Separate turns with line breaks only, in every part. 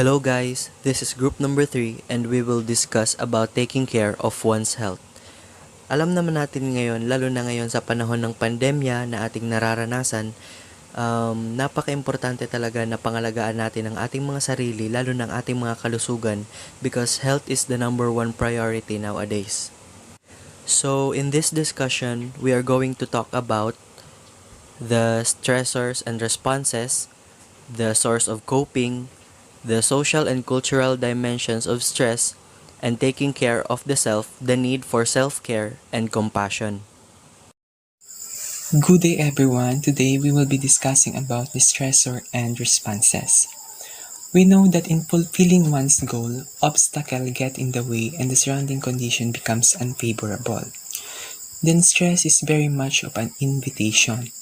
Hello guys, this is group number 3 and we will discuss about taking care of one's health. Alam naman natin ngayon, lalo na ngayon sa panahon ng pandemya na ating nararanasan, napaka-importante talaga na pangalagaan natin ang ating mga sarili, lalo ng ating mga kalusugan because health is the number one priority nowadays. So in this discussion, we are going to talk about the stressors and responses, the source of coping, the social and cultural dimensions of stress, and taking care of the self, the need for self-care and compassion.
Good day everyone. Today we will be discussing about the stressor and responses. We know that in fulfilling one's goal, obstacles get in the way and the surrounding condition becomes unfavorable. Then stress is very much of an invitation.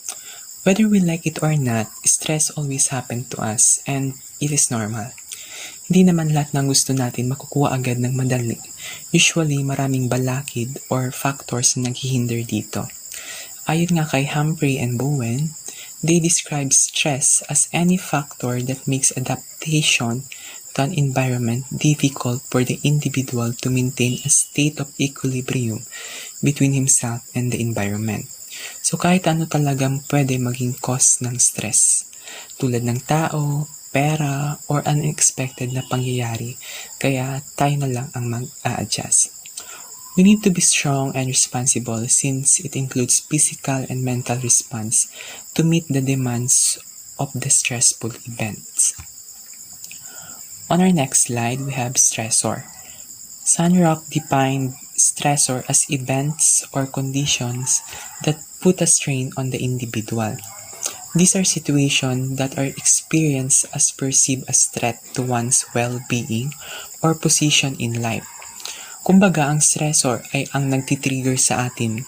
Whether we like it or not, stress always happens to us and it is normal. Hindi naman lahat ng gusto natin makukuha agad ng madali. Usually, maraming balakid or factors na naghihinder dito. Ayon nga kay Humphrey and Bowen, they describe stress as any factor that makes adaptation to an environment difficult for the individual to maintain a state of equilibrium between himself and the environment. So kahit ano talagang pwede maging cause ng stress, tulad ng tao, pera, or unexpected na pangyayari, kaya tayo na lang ang mag-a-adjust. We need to be strong and responsible since it includes physical and mental response to meet the demands of the stressful events. On our next slide, we have stressor. Sunrock defined stressor as events or conditions that put a strain on the individual. These are situations that are experienced as perceived as threat to one's well-being or position in life. Kumbaga, ang stressor ay ang nagtitrigger sa atin.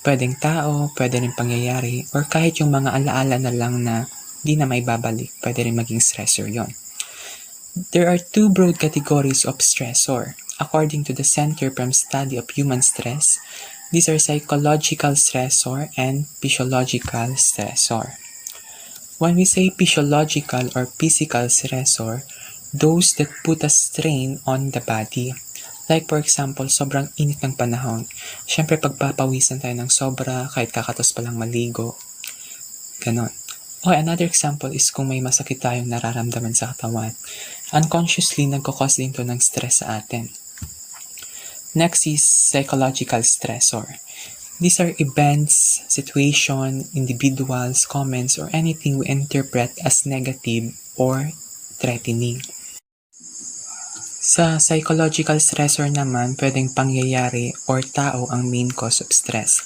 Pwedeng tao, pwede rin pangyayari, or kahit yung mga alaala na lang na di na may babalik, pwede rin maging stressor yon. There are two broad categories of stressor. According to the Center from Study of Human Stress, these are psychological stressor and physiological stressor. When we say physiological or physical stressor, those that put a strain on the body. Like for example, sobrang init ng panahon. Siyempre pagpapawisan tayo ng sobra kahit kakatos pa lang maligo. Ganon. Okay, another example is kung may masakit tayong nararamdaman sa katawan. Unconsciously, nagkakos din to ng stress sa atin. Next is psychological stressor. These are events, situation, individuals, comments, or anything we interpret as negative or threatening. Sa psychological stressor naman, pwedeng pangyayari or tao ang main cause of stress.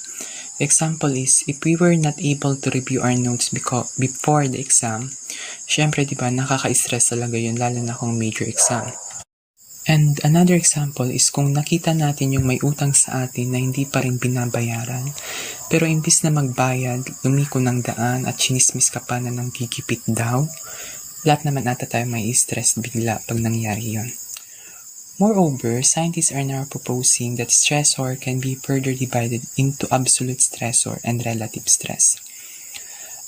Example is, if we were not able to review our notes before the exam, syempre diba nakaka-stress talaga yun, lalo na kung major exam. And another example is kung nakita natin yung may utang sa atin na hindi pa rin binabayaran, pero imbis na magbayad, lumiko ng daan at chinismis ka pa na nang gigipit daw, lahat naman ata tayo may stress bigla pag nangyari yon. Moreover, scientists are now proposing that stressor can be further divided into absolute stressor and relative stress.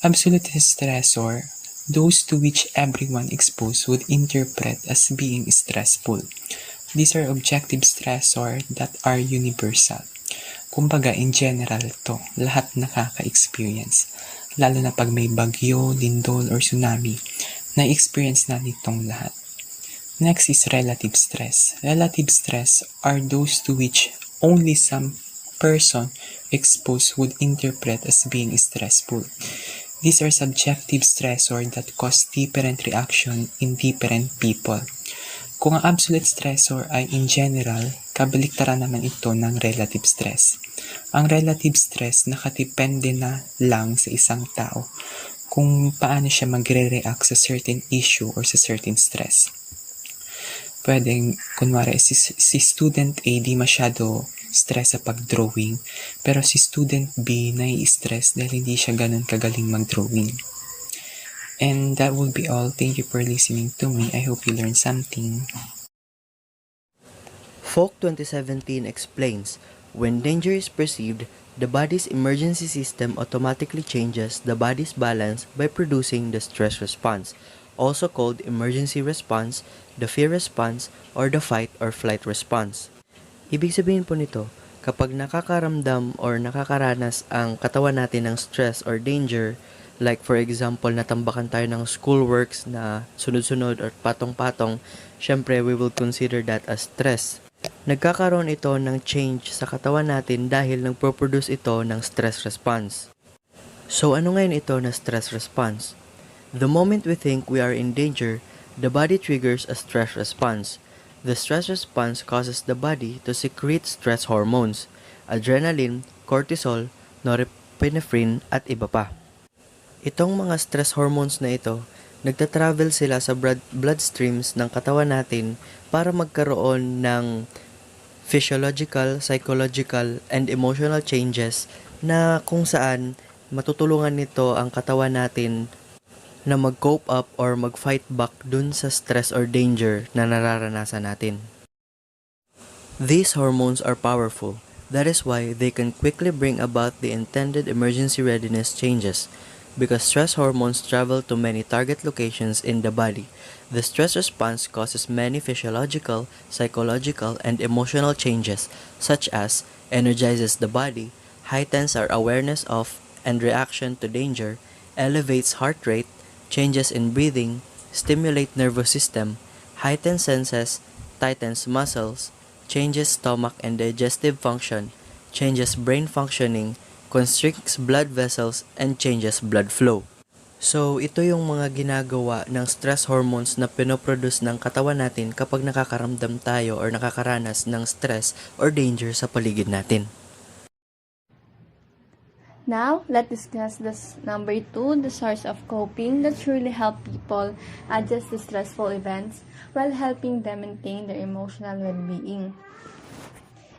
Absolute stressor, those to which everyone exposed would interpret as being stressful. These are objective stressor that are universal. Kumbaga, in general to, lahat nakaka-experience. Lalo na pag may bagyo, lindol, or tsunami, na-experience na nitong lahat. Next is relative stress. Relative stress are those to which only some person exposed would interpret as being stressful. These are subjective stressor that cause different reaction in different people. Kung ang absolute stressor ay in general, kabaliktaran naman ito ng relative stress. Ang relative stress nakadepende na lang sa isang tao kung paano siya magre-react sa certain issue or sa certain stress. Pwedeng, kunwari, si student A di masyado stress sa pag-drawing, pero si student B nai-stress dahil hindi siya ganun kagaling mag-drawing. And that will be all. Thank you for listening to me. I hope you learned something.
Folk 2017 explains, when danger is perceived, the body's emergency system automatically changes the body's balance by producing the stress response. also called emergency response, the fear response, or the fight or flight response. Ibig sabihin po nito, kapag nakakaramdam or nakakaranas ang katawan natin ng stress or danger, like for example, natambakan tayo ng schoolworks na sunod-sunod or patong-patong, syempre we will consider that as stress. Nagkakaroon ito ng change sa katawan natin dahil nagpo-produce ito ng stress response. So ano ngayon ito na stress response? The moment we think we are in danger, the body triggers a stress response. The stress response causes the body to secrete stress hormones, adrenaline, cortisol, norepinephrine, at iba pa. Itong mga stress hormones na ito, nagta-travel sila sa bloodstreams ng katawan natin para magkaroon ng physiological, psychological, and emotional changes na kung saan matutulungan nito ang katawan natin na mag-cope up or mag-fight back dun sa stress or danger na nararanasan natin. These hormones are powerful. That is why they can quickly bring about the intended emergency readiness changes. Because stress hormones travel to many target locations in the body, the stress response causes many physiological, psychological, and emotional changes, such as energizes the body, heightens our awareness of and reaction to danger, elevates heart rate, changes in breathing, stimulate nervous system, heightens senses, tightens muscles, changes stomach and digestive function, changes brain functioning, constricts blood vessels, and changes blood flow. So, ito yung mga ginagawa ng stress hormones na pinoproduce ng katawan natin kapag nakakaramdam tayo or nakakaranas ng stress or danger sa paligid natin.
Now, let's discuss this number 2, the source of coping that truly help people adjust to stressful events while helping them maintain their emotional well-being.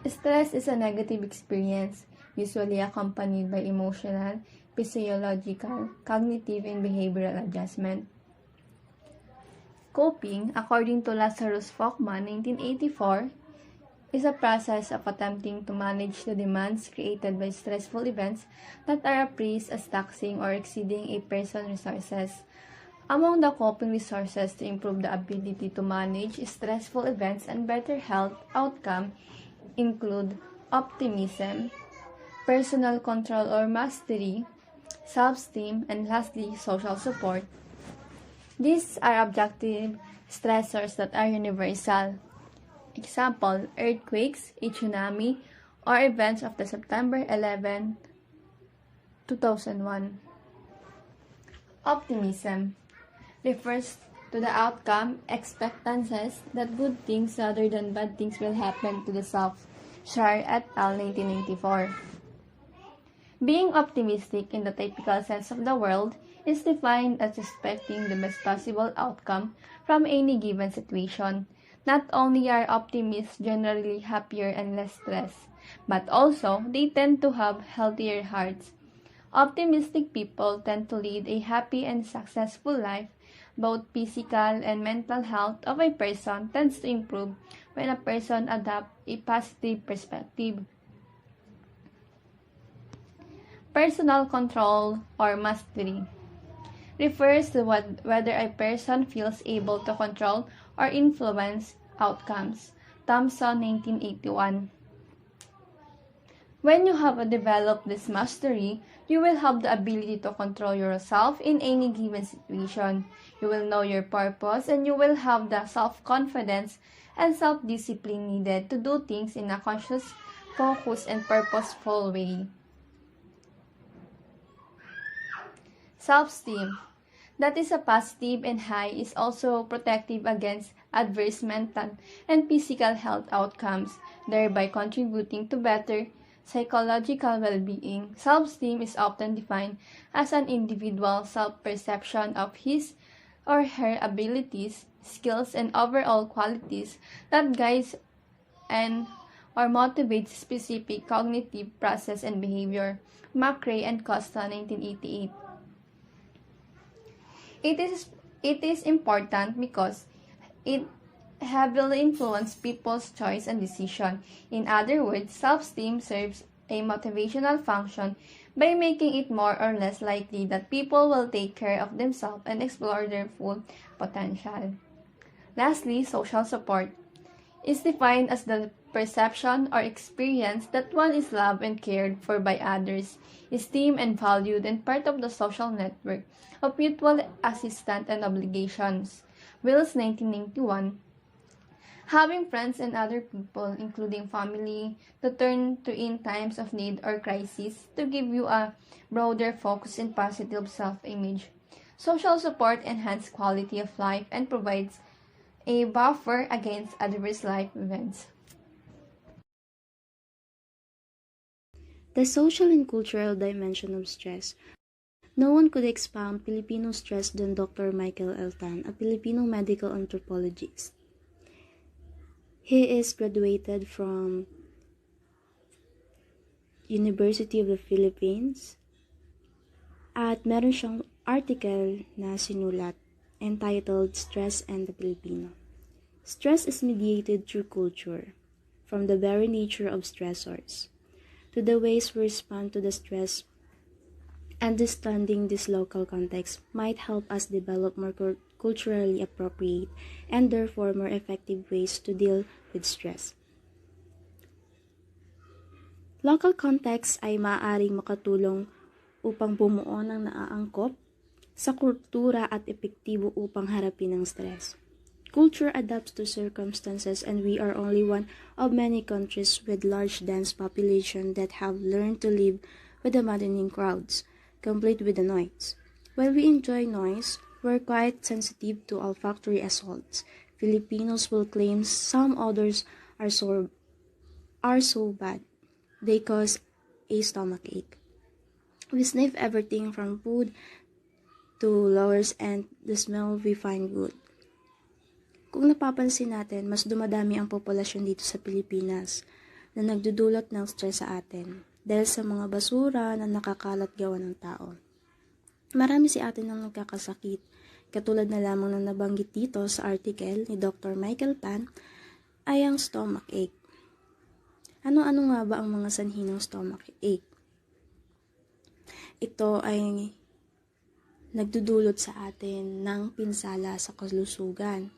Stress is a negative experience, usually accompanied by emotional, physiological, cognitive, and behavioral adjustment. Coping, according to Lazarus Folkman, 1984, is a process of attempting to manage the demands created by stressful events that are appraised as taxing or exceeding a person's resources. Among the coping resources to improve the ability to manage stressful events and better health outcome include optimism, personal control or mastery, self-esteem, and lastly, social support. These are objective stressors that are universal. Example, earthquakes, a tsunami, or events of the September 11, 2001. Optimism refers to the outcome, expectancies that good things rather than bad things will happen to the self. Shar et al. 1994. Being optimistic in the typical sense of the word is defined as expecting the best possible outcome from any given situation. Not only are optimists generally happier and less stressed, but also they tend to have healthier hearts. Optimistic people tend to lead a happy and successful life. Both physical and mental health of a person tends to improve when a person adopts a positive perspective. Personal control or mastery refers to whether a person feels able to control or influence outcomes. Thompson, 1981. When you have developed this mastery, you will have the ability to control yourself in any given situation. You will know your purpose and you will have the self-confidence and self-discipline needed to do things in a conscious, focused, and purposeful way. Self-esteem that is a positive and high is also protective against adverse mental and physical health outcomes, thereby contributing to better psychological well-being. Self-esteem is often defined as an individual's self-perception of his or her abilities, skills, and overall qualities that guides and or motivates specific cognitive process and behavior. McRae and Costa, 1988. It is important because it heavily influences people's choice and decision. In other words, self-esteem serves a motivational function by making it more or less likely that people will take care of themselves and explore their full potential. Lastly, social support is defined as the perception or experience that one is loved and cared for by others, esteemed and valued, and part of the social network of mutual assistance and obligations. Wills 1991. Having friends and other people, including family, to turn to in times of need or crisis to give you a broader focus and positive self-image. Social support enhances quality of life and provides a buffer against adverse life events.
The social and cultural dimension of stress. No one could expound Filipino stress than Dr. Michael L. Tan, a Filipino medical anthropologist. He is graduated from University of the Philippines at meron siyang article na sinulat entitled Stress and the Filipino. Stress is mediated through culture, from the very nature of stressors, to the ways we respond to the stress. Understanding this local context might help us develop more culturally appropriate and therefore more effective ways to deal with stress. Local context ay maaaring makatulong upang bumuo ng naaangkop sa kultura at epektibo upang harapin ang stress. Culture adapts to circumstances, and we are only one of many countries with large dense population that have learned to live with the maddening crowds, complete with the noise. While we enjoy noise, we're quite sensitive to olfactory assaults. Filipinos will claim some odors are so bad they cause a stomachache. We sniff everything from food to lowers, and the smell we find good. Kung napapansin natin, mas dumadami ang populasyon dito sa Pilipinas na nagdudulot ng stress sa atin dahil sa mga basura na nakakalat gawa ng tao. Marami si atin ang nagkakasakit, katulad na lamang ng nabanggit dito sa article ni Dr. Michael Tan ay ang stomach ache. Ano-ano nga ba ang mga sanhi ng stomach ache? Ito ay nagdudulot sa atin ng pinsala sa kalusugan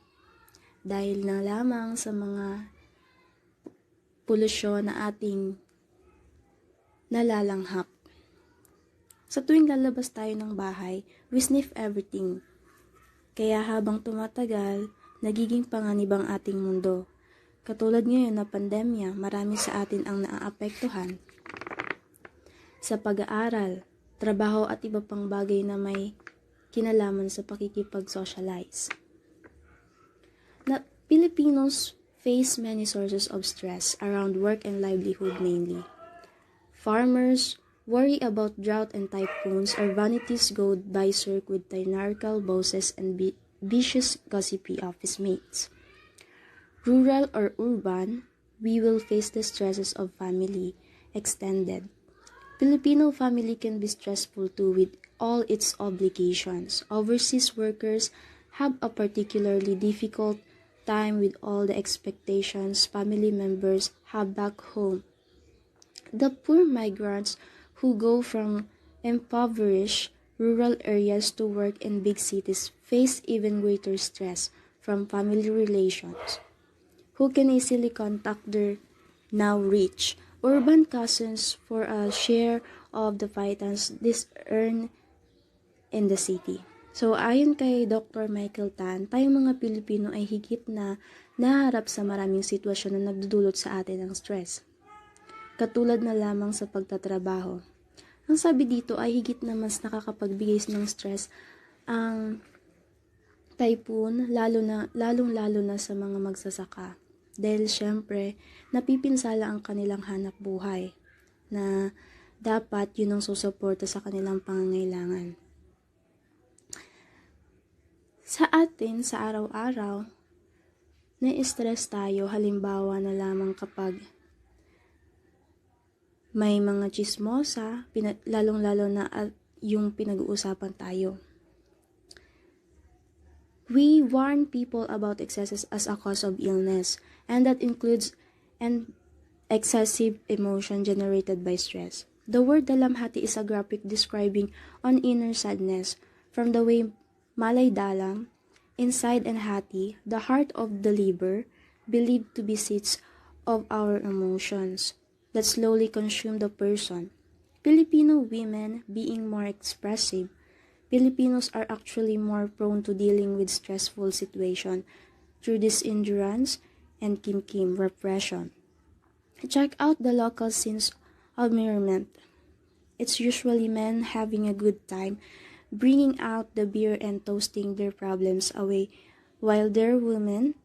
dahil na lamang sa mga polusyon na ating nalalanghap. Sa tuwing lalabas tayo ng bahay, we sniff everything. Kaya habang tumatagal, nagiging panganib ang ating mundo. Katulad ngayon na pandemya, marami sa atin ang naaapektuhan sa pag-aaral, trabaho at iba pang bagay na may kinalaman sa pakikipag-socialize. Filipinos face many sources of stress around work and livelihood mainly. Farmers worry about drought and typhoons, or vanities go berserk with tyrannical bosses and vicious gossipy office mates. Rural or urban, we will face the stresses of family, extended. Filipino family can be stressful too with all its obligations. Overseas workers have a particularly difficult time with all the expectations family members have back home. The poor migrants who go from impoverished rural areas to work in big cities face even greater stress from family relations, who can easily contact their now rich urban cousins for a share of the pittance this earn in the city. So, ayon kay Dr. Michael Tan, tayong mga Pilipino ay higit na naharap sa maraming sitwasyon na nagdudulot sa atin ng stress. Katulad na lamang sa pagtatrabaho. Ang sabi dito ay higit na mas nakakapagbigay ng stress ang typhoon, lalong-lalo na sa mga magsasaka. Dahil syempre, napipinsala ang kanilang hanap buhay na dapat yun ang susuporta sa kanilang pangangailangan. Sa atin, sa araw-araw, na-stress tayo halimbawa na lamang kapag may mga chismosa, lalong-lalo na yung pinag-uusapan tayo. We warn people about excesses as a cause of illness, and that includes excessive emotion generated by stress. The word dalamhati is a graphic describing an inner sadness from the way malay dalam, inside and hati, the heart of the liver, believed to be seats of our emotions that slowly consume the person. Filipino women being more expressive, Filipinos are actually more prone to dealing with stressful situations through this endurance and kim repression. Check out the local scenes of merriment. It's usually men having a good time, bringing out the beer and toasting their problems away, while their women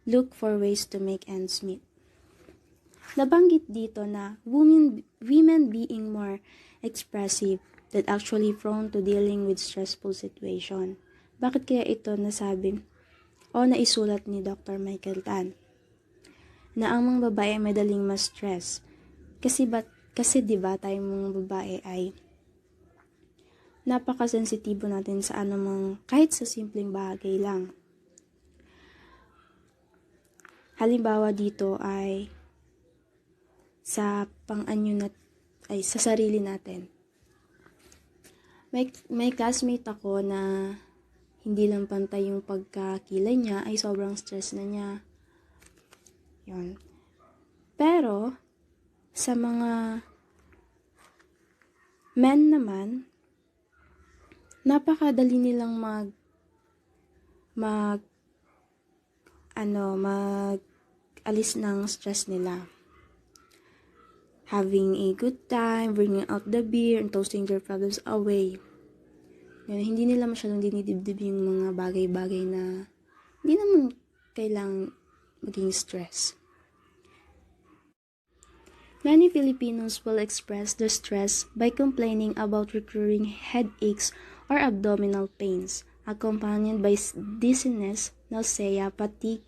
look for ways to make ends meet. Nabanggit dito na women being more expressive that actually prone to dealing with stressful situation. Bakit kaya ito nasabi o naisulat ni Dr. Michael Tan na ang mga babae ay madaling ma-stress? Kasi diba tayong mga babae ay napakasensitibo natin sa anumang kahit sa simpleng bagay lang. Halimbawa dito ay sa sa sarili natin. May classmate ako na hindi lang pantay yung pagkakilay niya, ay sobrang stress na niya. Yun. Pero, sa mga men naman, napakadali nilang alis ng stress nila. Having a good time, bringing out the beer, and toasting their problems away. Yan, hindi nila masyadong dinidibdib yung mga bagay-bagay na hindi naman kailangang maging stress. Many Filipinos will express their stress by complaining about recurring headaches or abdominal pains, accompanied by dizziness, nausea, fatigue.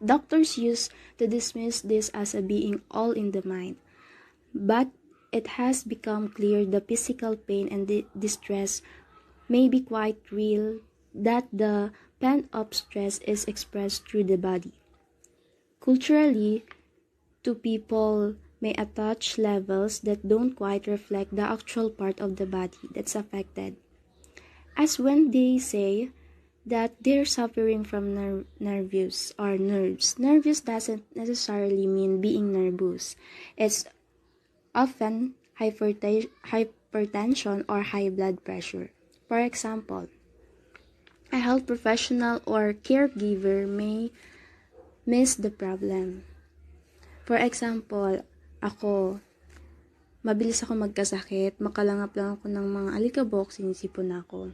Doctors used to dismiss this as a being all in the mind, but it has become clear the physical pain and distress may be quite real, that the pent-up stress is expressed through the body. Culturally, two people may attach levels that don't quite reflect the actual part of the body that's affected. As when they say that they're suffering from nerves. Nervous doesn't necessarily mean being nervous. It's often hypertension or high blood pressure. For example, a health professional or caregiver may miss the problem. For example, mabilis ako magkasakit, makalangap lang ako ng mga alikabok, sinisipon ako.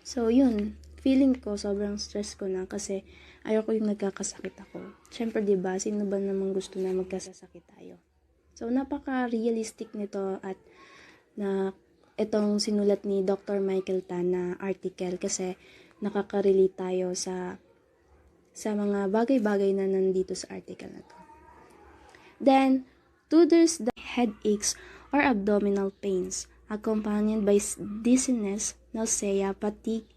So, yun. Feeling ko, sobrang stress ko na kasi ayoko yung nagkakasakit ako. Siyempre, diba, sino ba namang gusto na magkasakit tayo? So, napaka-realistic nito at na itong sinulat ni Dr. Michael Tan na article kasi nakaka-relate tayo sa mga bagay-bagay na nandito sa article na to. Then, there's the headaches or abdominal pains accompanied by dizziness, nausea, fatigue.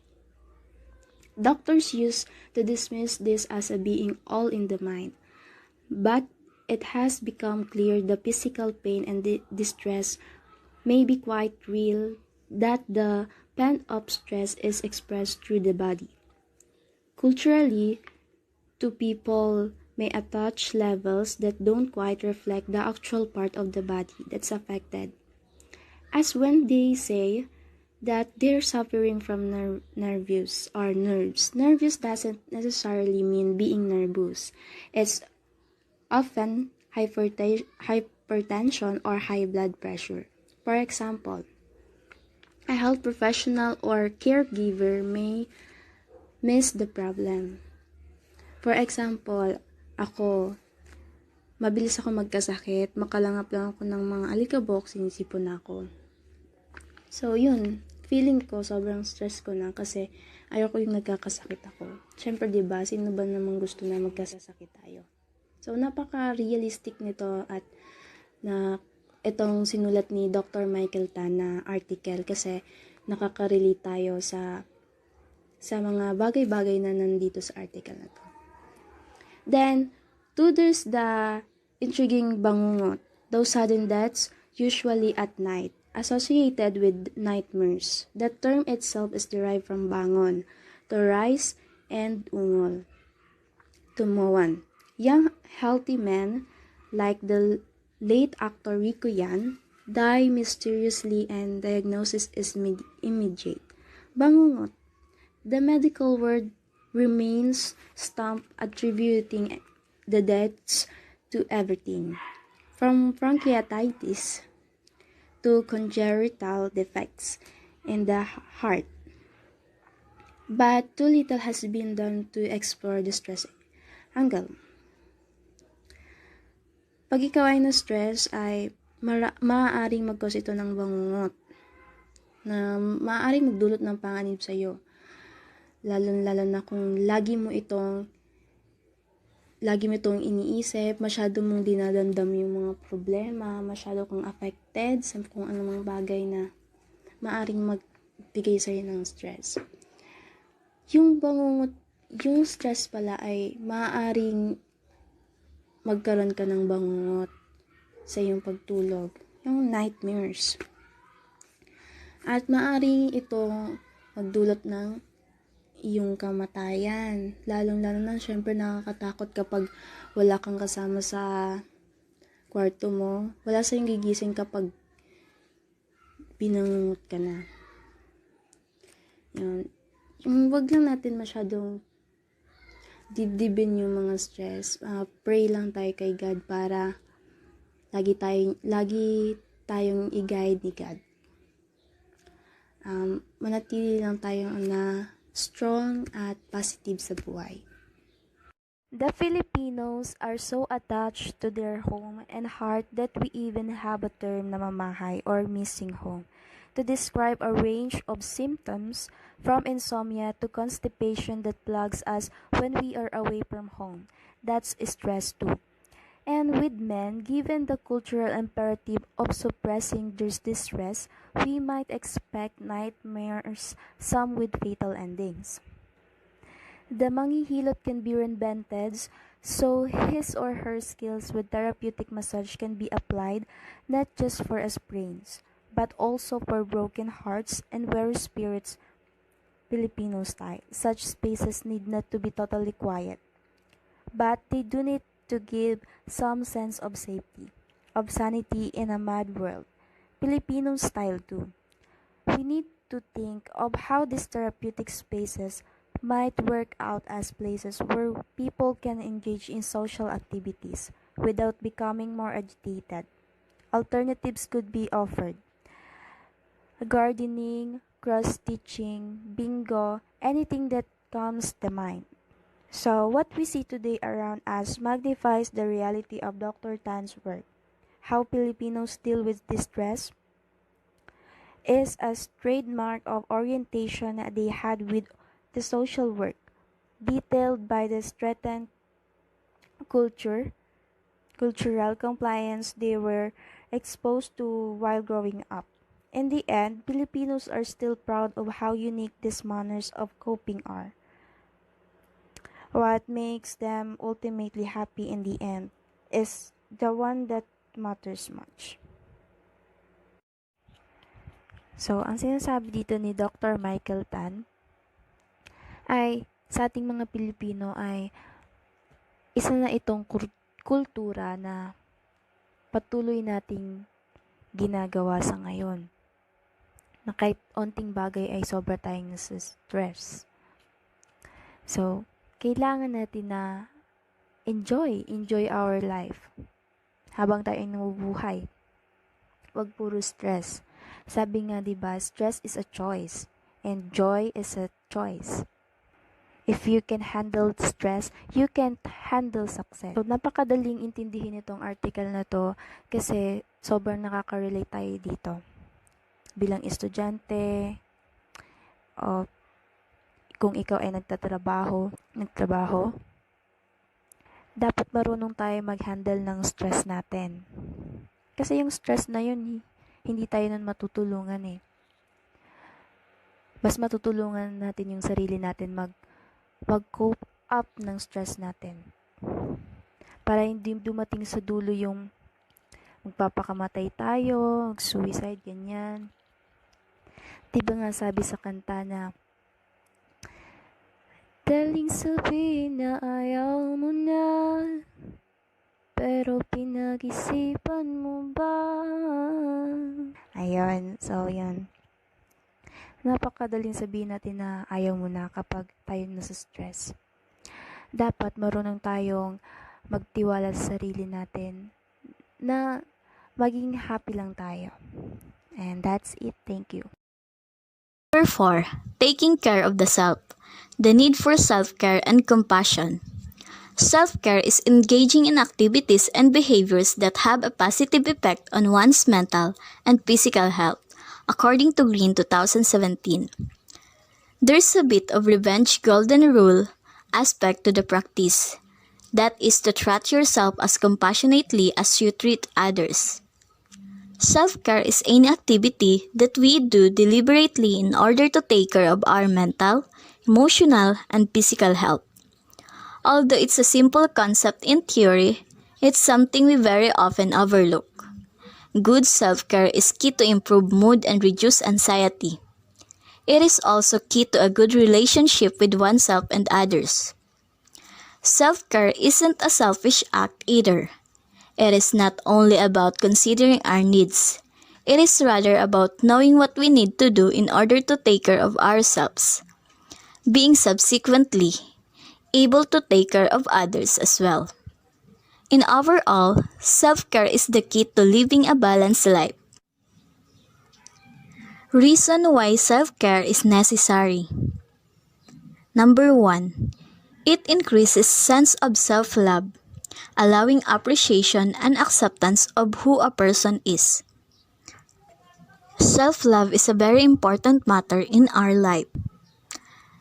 Doctors used to dismiss this as a being all in the mind, but it has become clear the physical pain and distress may be quite real, that the pent-up stress is expressed through the body. Culturally, two people may attach levels that don't quite reflect the actual part of the body that's affected. As when they say that they're suffering from nerves. Nervous doesn't necessarily mean being nervous. It's often hypertension or high blood pressure. For example, a health professional or caregiver may miss the problem. For example, mabilis ako magkasakit, makalangap lang ako ng mga alikabok, sinisipon ako. So, yun. Feeling ko, sobrang stress ko na kasi ayoko yung nagkakasakit ako. Siyempre, diba, sino ba namang gusto na magkasakit tayo? So, napaka-realistic nito at na itong sinulat ni Dr. Michael Tan na article kasi nakaka-relate tayo sa mga bagay-bagay na nandito sa article na to. Then, there's the intriguing bangungot. Those sudden deaths usually at night, associated with nightmares. The term itself is derived from bangon, to rise, and ungol, to moan. Young, healthy men, like the late actor Rico Yan, die mysteriously and diagnosis is immediate. Bangungot. The medical word remains stamped attributing the deaths to everything, from bronchitis to congenital defects in the heart. But too little has been done to explore the stress angle. Pag ikaw ay na-stress ay maaaring mag-cause ito ng bangungot na maaaring magdulot ng panganib sa iyo. Lalo na kung lagi mo itong iniisip, masyado mong dinadamdam yung mga problema, masyado kang affected sa kung anong mga bagay na maaring magbigay sa'yo ng stress. Yung stress pala ay maaaring magkaroon ka ng bangungot sa iyong pagtulog, yung nightmares. At maaring itong magdulot ng iyong kamatayan. Lalong-lalo na, syempre nakakatakot kapag wala kang kasama sa kwarto mo. Wala sa iyong gigising kapag binangungot ka na. Yun. Wag lang natin masyadong dibdibin yung mga stress. Pray lang tayo kay God para lagi tayong i-guide ni God. Manatili lang tayong strong at positive sa buhay.
The Filipinos are so attached to their home and heart that we even have a term na mamahay or missing home to describe a range of symptoms from insomnia to constipation that plagues us when we are away from home. That's stress too. And with men, given the cultural imperative of suppressing their distress, we might expect nightmares, some with fatal endings. The manghihilot can be reinvented so his or her skills with therapeutic massage can be applied not just for sprains, but also for broken hearts and weary spirits, Filipino style. Such spaces need not to be totally quiet, but they do need to give some sense of safety, of sanity in a mad world. Filipino style too. We need to think of how these therapeutic spaces might work out as places where people can engage in social activities without becoming more agitated. Alternatives could be offered. Gardening, cross-stitching, bingo, anything that comes to mind. So, what we see today around us magnifies the reality of Dr. Tan's work. How Filipinos deal with distress is a trademark of orientation that they had with the social work, detailed by the strengthened cultural compliance they were exposed to while growing up. In the end, Filipinos are still proud of how unique these manners of coping are. What makes them ultimately happy in the end is the one that matters much. So, ang sinasabi dito ni Dr. Michael Tan ay sa ating mga Pilipino ay isa na itong kultura na patuloy nating ginagawa sa ngayon. Na kahit onting bagay ay sobra tayong nasa-stress. So, kailangan natin na enjoy our life habang tayo ay nabubuhay. Huwag puro stress. Sabi nga 'di ba, stress is a choice and joy is a choice. If you can handle stress, you can handle success. So, napakadaling intindihin itong article na to kasi sobrang nakaka-relate tayo dito. Bilang estudyante, o kung ikaw ay nagtatrabaho, dapat marunong tayo mag-handle ng stress natin. Kasi yung stress na yun, hindi tayo nun matutulungan eh. Mas matutulungan natin yung sarili natin mag-cope up ng stress natin. Para hindi dumating sa dulo yung magpapakamatay tayo, mag-suicide, ganyan. Diba nga sabi sa kanta na, daling sabihin na ayaw mo na, pero pinag-isipan mo ba? Ayun, so yan. Napakadaling sabihin natin na ayaw mo na kapag tayo nasa stress. Dapat marunong tayong magtiwala sa sarili natin na maging happy lang tayo. And that's it. Thank you.
Number 4. Taking care of the self. The need for self-care and compassion. Self-care is engaging in activities and behaviors that have a positive effect on one's mental and physical health, according to Green 2017. There's a bit of revenge golden rule aspect to the practice. That is to treat yourself as compassionately as you treat others. Self-care is any activity that we do deliberately in order to take care of our mental, emotional, and physical health. Although it's a simple concept in theory, it's something we very often overlook. Good self-care is key to improve mood and reduce anxiety. It is also key to a good relationship with oneself and others. Self-care isn't a selfish act either. It is not only about considering our needs. It is rather about knowing what we need to do in order to take care of ourselves, being subsequently able to take care of others as well. In overall, self-care is the key to living a balanced life. Reason why self-care is necessary. Number 1. It increases sense of self-love, allowing appreciation and acceptance of who a person is. Self-love is a very important matter in our life.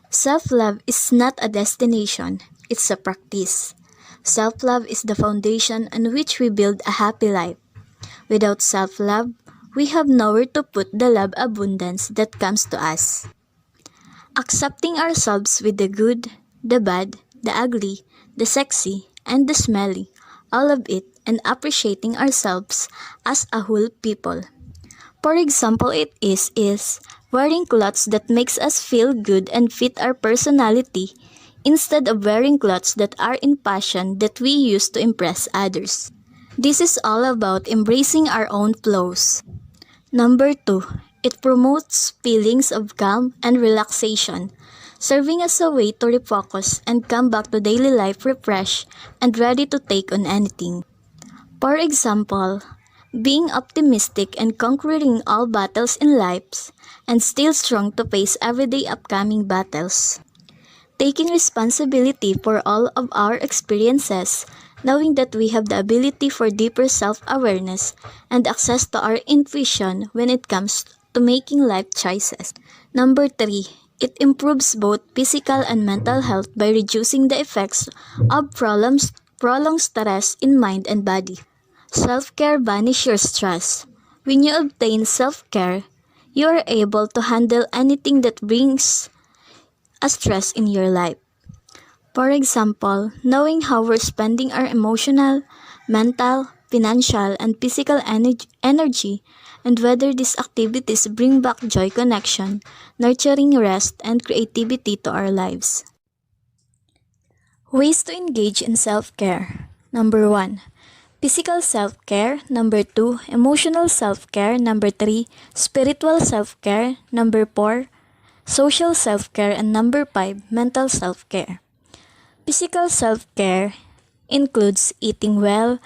Self-love is not a destination, it's a practice. Self-love is the foundation on which we build a happy life. Without self-love, we have nowhere to put the love abundance that comes to us. Accepting ourselves with the good, the bad, the ugly, the sexy, and the smelly, all of it, and appreciating ourselves as a whole people. For example, it is wearing clothes that makes us feel good and fit our personality instead of wearing clothes that are in fashion that we use to impress others. This is all about embracing our own flaws. Number 2, it promotes feelings of calm and relaxation, serving as a way to refocus and come back to daily life refreshed and ready to take on anything. For example, being optimistic and conquering all battles in life and still strong to face everyday upcoming battles. Taking responsibility for all of our experiences, knowing that we have the ability for deeper self-awareness and access to our intuition when it comes to making life choices. Number 3, it improves both physical and mental health by reducing the effects of prolonged stress in mind and body. Self-care banishes your stress. When you obtain self-care, you are able to handle anything that brings a stress in your life. For example, knowing how we're spending our emotional, mental, financial, and physical energy, and whether these activities bring back joy, connection, nurturing rest, and creativity to our lives. Ways to engage in self-care. Number 1. Physical self-care. Number 2. Emotional self-care. Number 3. Spiritual self-care. Number 4. Social self-care. And number 5. Mental self-care. Physical self-care includes eating well,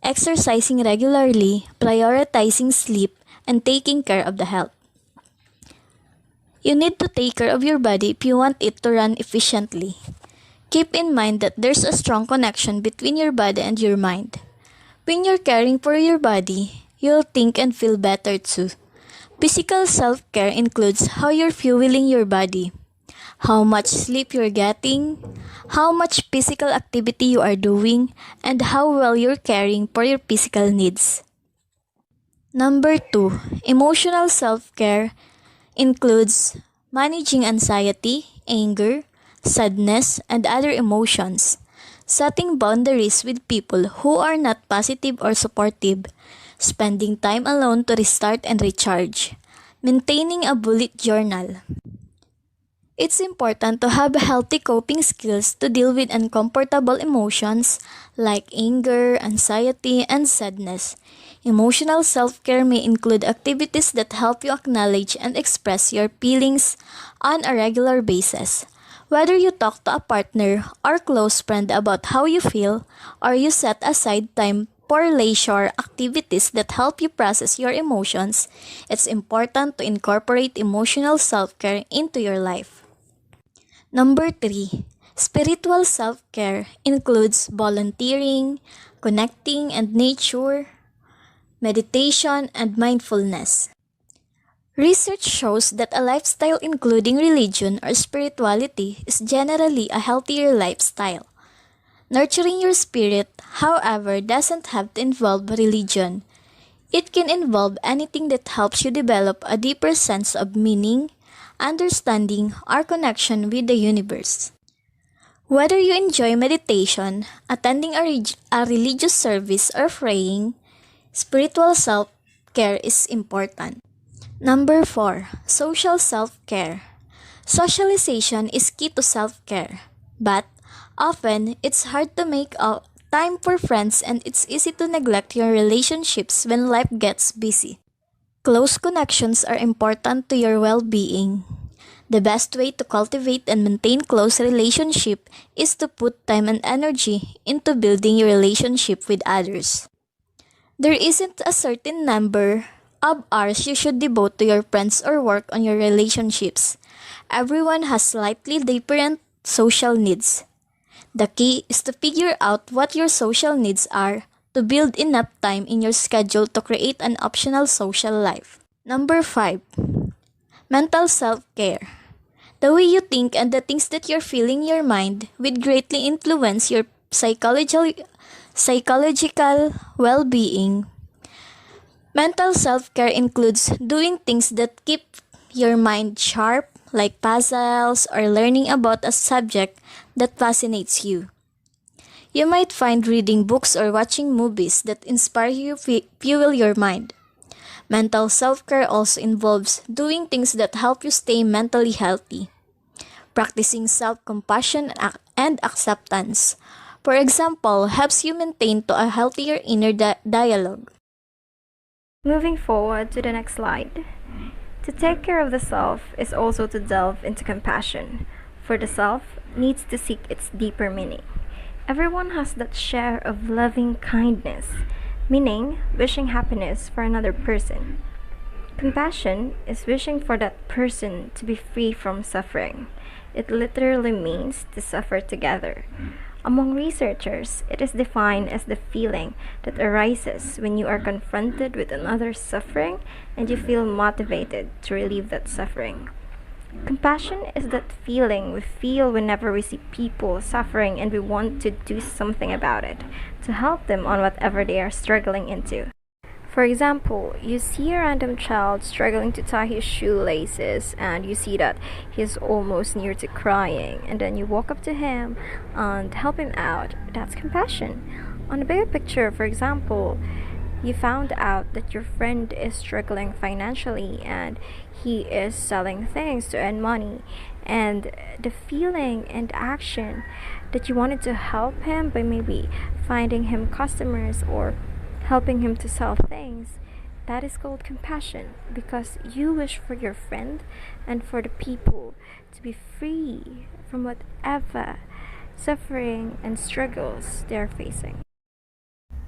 exercising regularly, prioritizing sleep, and taking care of the health. You need to take care of your body if you want it to run efficiently. Keep in mind that there's a strong connection between your body and your mind. When you're caring for your body, you'll think and feel better too. Physical self-care includes how you're fueling your body, how much sleep you're getting, how much physical activity you are doing, and how well you're caring for your physical needs. Number 2, emotional self-care includes managing anxiety, anger, sadness, and other emotions, setting boundaries with people who are not positive or supportive, spending time alone to restart and recharge, maintaining a bullet journal. It's important to have healthy coping skills to deal with uncomfortable emotions like anger, anxiety, and sadness. Emotional self care may include activities that help you acknowledge and express your feelings on a regular basis. Whether you talk to a partner or close friend about how you feel, or you set aside time for leisure activities that help you process your emotions, it's important to incorporate emotional self care into your life. Number 3, spiritual self-care includes volunteering, connecting and nature, meditation, and mindfulness. Research shows that a lifestyle including religion or spirituality is generally a healthier lifestyle. Nurturing your spirit, however, doesn't have to involve religion. It can involve anything that helps you develop a deeper sense of meaning, understanding, or connection with the universe. Whether you enjoy meditation, attending a religious service, or praying, spiritual self care is important. Number 4, social self care. Socialization is key to self care, but often it's hard to make time for friends and it's easy to neglect your relationships when life gets busy. Close connections are important to your well-being. The best way to cultivate and maintain close relationship is to put time and energy into building your relationship with others. There isn't a certain number of hours you should devote to your friends or work on your relationships. Everyone has slightly different social needs. The key is to figure out what your social needs are to build enough time in your schedule to create an optional social life. Number 5, mental self-care. The way you think and the things that you're feeling in your mind will greatly influence your psychological well-being. Mental self-care includes doing things that keep your mind sharp, like puzzles or learning about a subject that fascinates you. You might find reading books or watching movies that inspire you fuel your mind. Mental self-care also involves doing things that help you stay mentally healthy. Practicing self-compassion and acceptance, for example, helps you maintain to a healthier inner dialogue.
Moving forward to the next slide. To take care of the self is also to delve into compassion, for the self needs to seek its deeper meaning. Everyone has that share of loving kindness, meaning wishing happiness for another person. Compassion is wishing for that person to be free from suffering. It literally means to suffer together. Among researchers, it is defined as the feeling that arises when you are confronted with another's suffering and you feel motivated to relieve that suffering. Compassion is that feeling we feel whenever we see people suffering and we want to do something about it, to help them on whatever they are struggling into. For example, you see a random child struggling to tie his shoelaces and you see that he's almost near to crying, and then you walk up to him and help him out. That's compassion. On the bigger picture, for example, you found out that your friend is struggling financially and he is selling things to earn money, and the feeling and action that you wanted to help him by maybe finding him customers or helping him to sell things, that is called compassion, because you wish for your friend and for the people to be free from whatever suffering and struggles they're facing.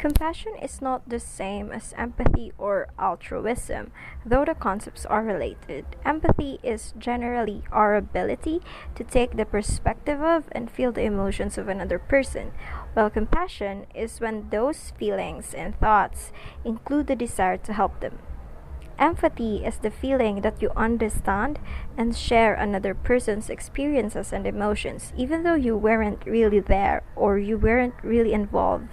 Compassion is not the same as empathy or altruism, though the concepts are related. Empathy is generally our ability to take the perspective of and feel the emotions of another person, while compassion is when those feelings and thoughts include the desire to help them. Empathy is the feeling that you understand and share another person's experiences and emotions, even though you weren't really there or you weren't really involved.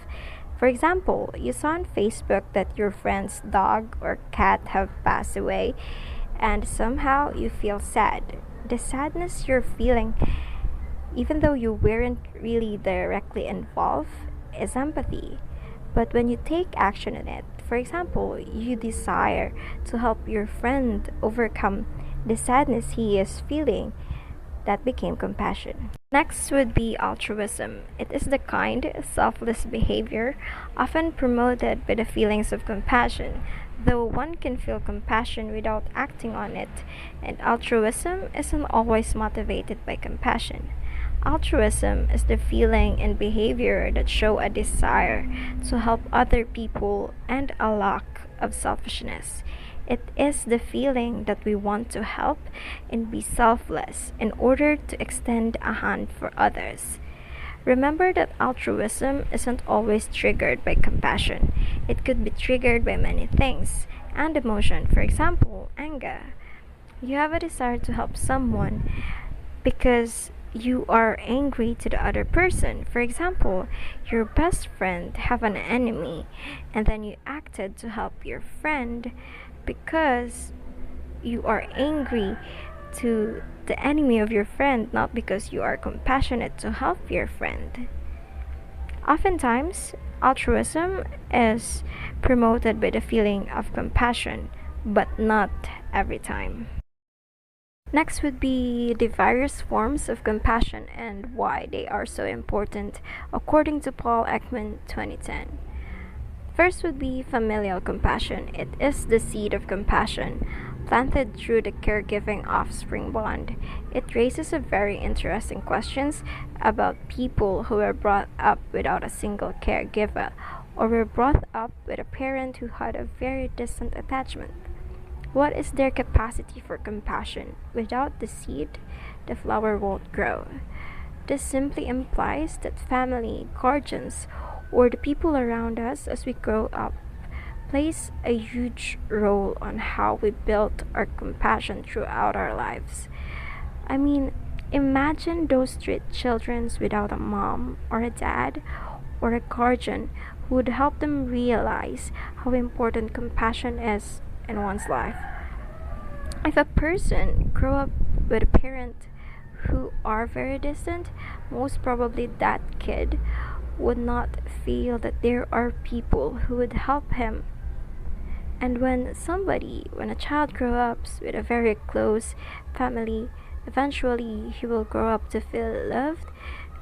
For example, you saw on Facebook that your friend's dog or cat have passed away and somehow you feel sad. The sadness you're feeling, even though you weren't really directly involved, is empathy. But when you take action on it, for example, you desire to help your friend overcome the sadness he is feeling, that became compassion. Next would be altruism. It is the kind, selfless behavior often promoted by the feelings of compassion, though one can feel compassion without acting on it, and altruism isn't always motivated by compassion. Altruism is the feeling and behavior that show a desire to help other people and a lack of selfishness. It is the feeling that we want to help and be selfless in order to extend a hand for others. Remember that altruism isn't always triggered by compassion. It could be triggered by many things and emotion. For example, anger. You have a desire to help someone because you are angry to the other person. For example, your best friend have an enemy and then you acted to help your friend because you are angry to the enemy of your friend, not because you are compassionate to help your friend. Oftentimes, altruism is promoted by the feeling of compassion, but not every time. Next would be the various forms of compassion and why they are so important, according to Paul Ekman 2010. First would be familial compassion. It is the seed of compassion, planted through the caregiving offspring bond. It raises a very interesting questions about people who were brought up without a single caregiver, or were brought up with a parent who had a very distant attachment. What is their capacity for compassion? Without the seed, the flower won't grow. This simply implies that family, guardians, or the people around us as we grow up plays a huge role on how we build our compassion throughout our lives. I mean, imagine those street children without a mom or a dad or a guardian who would help them realize how important compassion is in one's life. If a person grew up with a parent who are very distant, most probably that kid would not feel that there are people who would help him. And when a child grows up with a very close family, eventually he will grow up to feel loved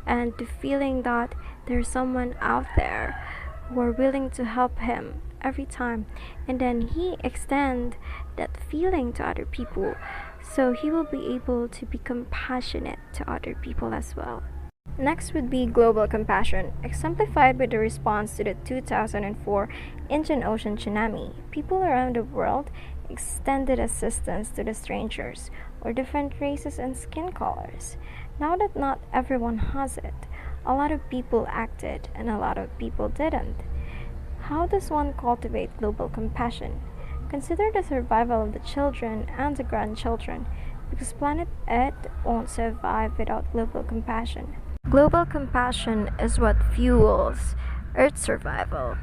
and to feeling that there's someone out there who are willing to help him every time, and then he extend that feeling to other people, so he will be able to be compassionate to other people as well. Next would be global compassion, exemplified by the response to the 2004 Indian Ocean tsunami. People around the world extended assistance to the strangers or different races and skin colors. Now that not everyone has it, a lot of people acted and a lot of people didn't. How does one cultivate global compassion? Consider the survival of the children and the grandchildren, because planet Earth won't survive without global compassion. Global compassion is what fuels Earth's survival.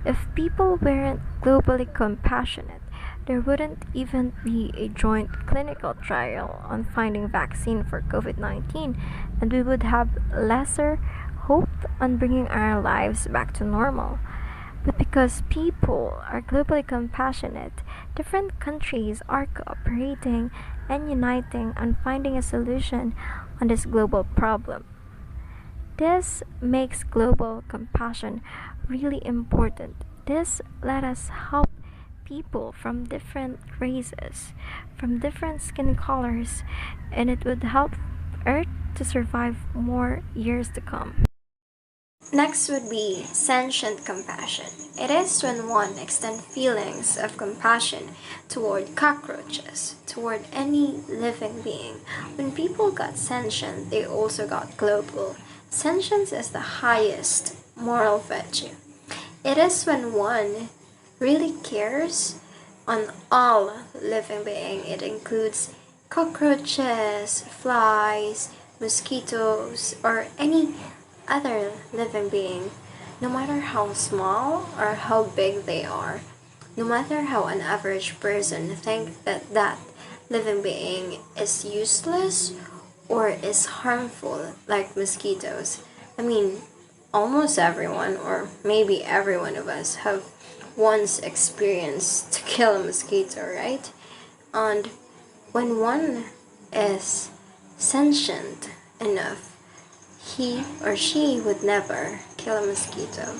If people weren't globally compassionate, there wouldn't even be a joint clinical trial on finding vaccine for COVID-19, and we would have lesser hope on bringing our lives back to normal. But because people are globally compassionate, different countries are cooperating and uniting on finding a solution on this global problem. This makes global compassion really important. This let us help people from different races, from different skin colors, and it would help Earth to survive more years to come. Next would be sentient compassion. It is when one extends feelings of compassion toward cockroaches, toward any living being. When people got sentient, they also got global. Sentience is the highest moral virtue. It is when one really cares on all living beings. It includes cockroaches, flies, mosquitoes, or any other living being, no matter how small or how big they are, no matter how an average person thinks that that living being is useless or is harmful, like mosquitoes. I mean,
almost everyone, or maybe every one of us, have once experienced to kill a mosquito, right? And when one is sentient enough, he or she would never kill a mosquito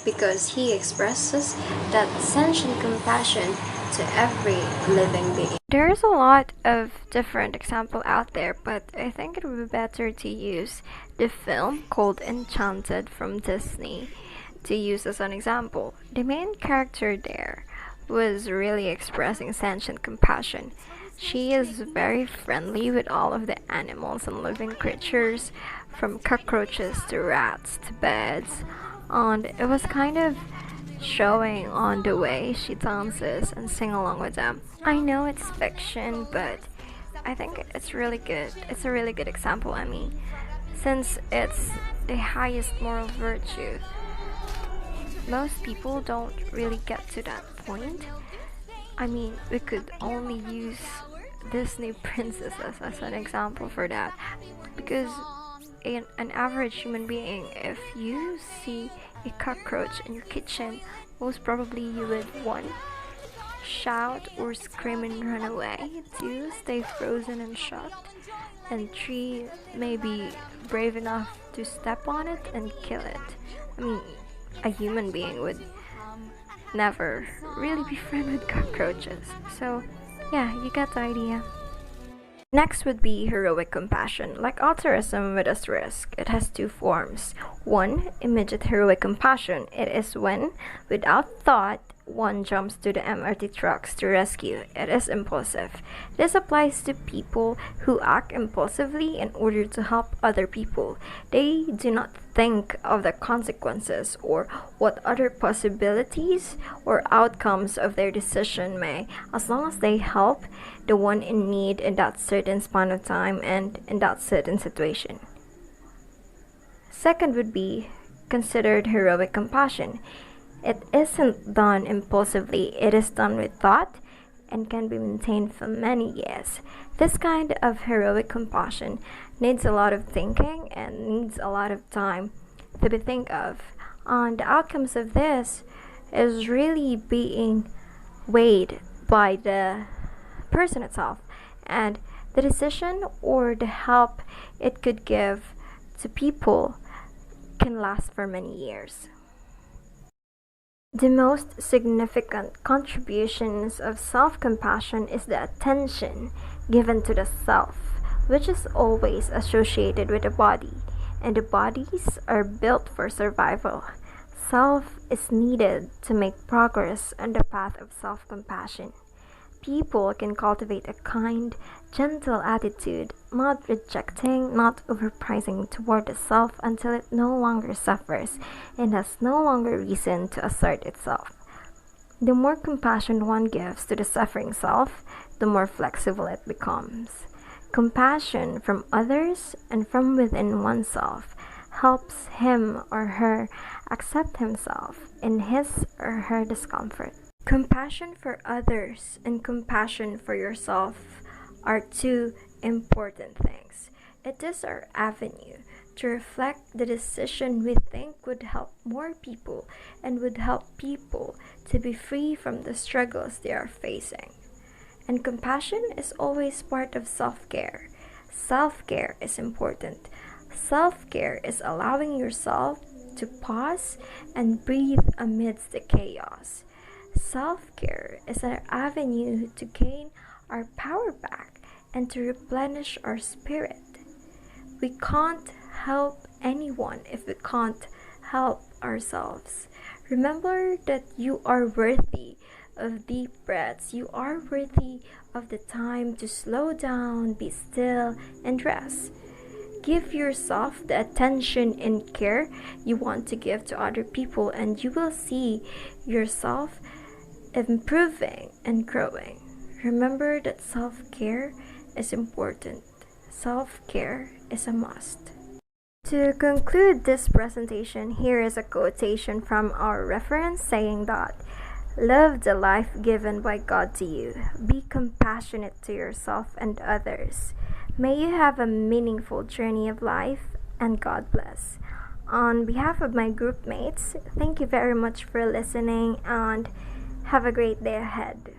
because he expresses that sentient compassion to every living being.
There's a lot of different examples out there, but I think it would be better to use the film called Enchanted from Disney to use as an example. The main character there was really expressing sentient compassion. She is very friendly with all of the animals and living creatures, from cockroaches to rats to birds, and it was kind of showing on the way she dances and sing along with them. I know it's fiction, but I think it's really good. It's a really good example, I mean, since it's the highest moral virtue. Most people don't really get to that point. I mean, we could only use Disney princesses as an example for that, because an average human being, if you see a cockroach in your kitchen, most probably you would, one, shout or scream and run away, two, stay frozen and shocked, and three, maybe brave enough to step on it and kill it. I mean, a human being would never really be friends with cockroaches. So yeah, you get the idea. Next would be heroic compassion. Like altruism with asterisk, it has two forms. One, immediate heroic compassion. It is when, without thought, one jumps to the MRT trucks to rescue. It is impulsive. This applies to people who act impulsively in order to help other people. They do not think of the consequences or what other possibilities or outcomes of their decision may, as long as they help the one in need in that certain span of time and in that certain situation. Second would be considered heroic compassion. It isn't done impulsively, it is done with thought and can be maintained for many years. This kind of heroic compassion needs a lot of thinking and needs a lot of time to be think of. And the outcomes of this is really being weighed by the person itself and the decision or the help it could give to people can last for many years. The most significant contributions of self-compassion is the attention given to the self, which is always associated with the body, and the bodies are built for survival. Self is needed to make progress on the path of self-compassion. People can cultivate a kind, gentle attitude, not rejecting, not overpricing toward the self until it no longer suffers and has no longer reason to assert itself. The more compassion one gives to the suffering self, the more flexible it becomes. Compassion from others and from within oneself helps him or her accept himself in his or her discomfort. Compassion for others and compassion for yourself are two important things. It is our avenue to reflect the decision we think would help more people and would help people to be free from the struggles they are facing. And compassion is always part of self-care. Self-care is important. Self-care is allowing yourself to pause and breathe amidst the chaos. Self-care is an avenue to gain our power back and to replenish our spirit. We can't help anyone if we can't help ourselves. Remember that you are worthy of deep breaths. You are worthy of the time to slow down, be still, and rest. Give yourself the attention and care you want to give to other people, and you will see yourself improving and growing. Remember that self-care is important. Self-care is a must. To conclude this presentation, here is a quotation from our reference saying that, "Love the life given by God to you. Be compassionate to yourself and others. May you have a meaningful journey of life, and God bless." On behalf of my group mates, thank you very much for listening and have a great day ahead.